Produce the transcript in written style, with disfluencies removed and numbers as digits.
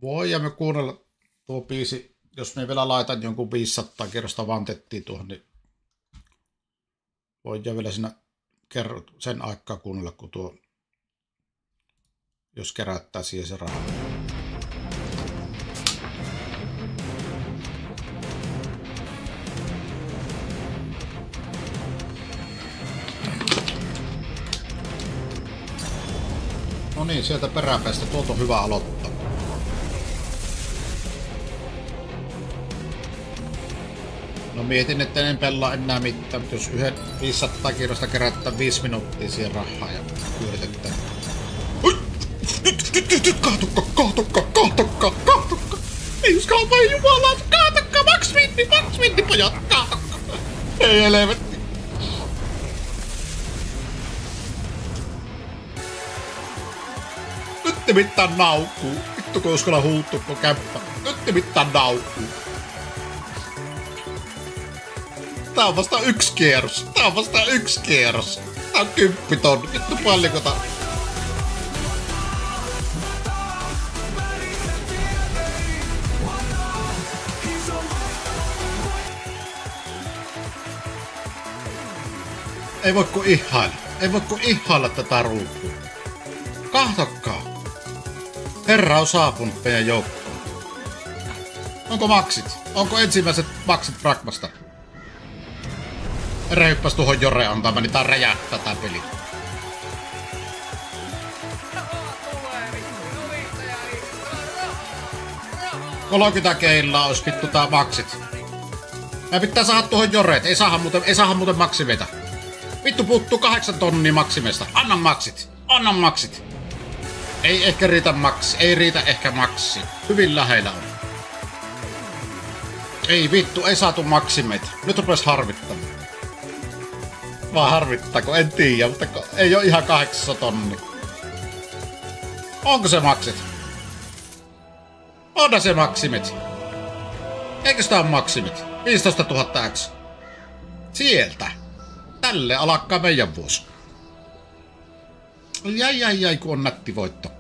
Voi ja me kuunnella tuo biisi, jos me vielä laitan jonkun 500 kerrosta vantettiin tuohon, niin voi ja vielä siinä sen aikaa kuunnella, kun tuo, jos kerättää siihen se raha. No niin, sieltä peräpäästä tuolta on hyvä aloittaa. No mietin, että en pelaa enää mitään, mutta jos yhden 500 kirjasta kerättää 5 minuuttia siihen rahaa ja pyöritetään. Nyt kaatokka! Ei uskalla vai jumalaa, kaatokka, Max Winti, pojat, kaatokka! Ei helvetti! Nyt nimittäin naukuu. Vittu kun uskalla huuttua kun kämppä. Nyt nimittäin naukuu. Tää on vasta yksi kierros. Tää on 10 tonni. Vittu paljonko Ei voi ku ihailla tätä ruukua. Kahtokkaa. Herra on saapunut meidän joukkoon. Onko maksit? Onko ensimmäiset maksit Pragmasta? Ere hyppäs tuohon Jore antaa, niin tää räjähtää tää peli. Kolokita keilla ois vittu tää maksit. Mä pitää saada tuohon Joreet, ei saada muuten maksimeita. Vittu puuttuu 8 tonnia maksimeista. Anna maksit. Ei ehkä riitä maksi. Ei riitä ehkä maksi. Hyvin lähellä on. Ei vittu, ei saatu maksimeita. Nyt rupes harvittamaan. Vaan harvittaako, en tiedä, mutta ei oo ihan 800 tonnia. Onko se maksit? Onhan se maksimit. Eikö sitä ole maksimit? 15 000 X. Sieltä. Tälle alkaa meidän vuosi. Jäi, kun on nätti voitto.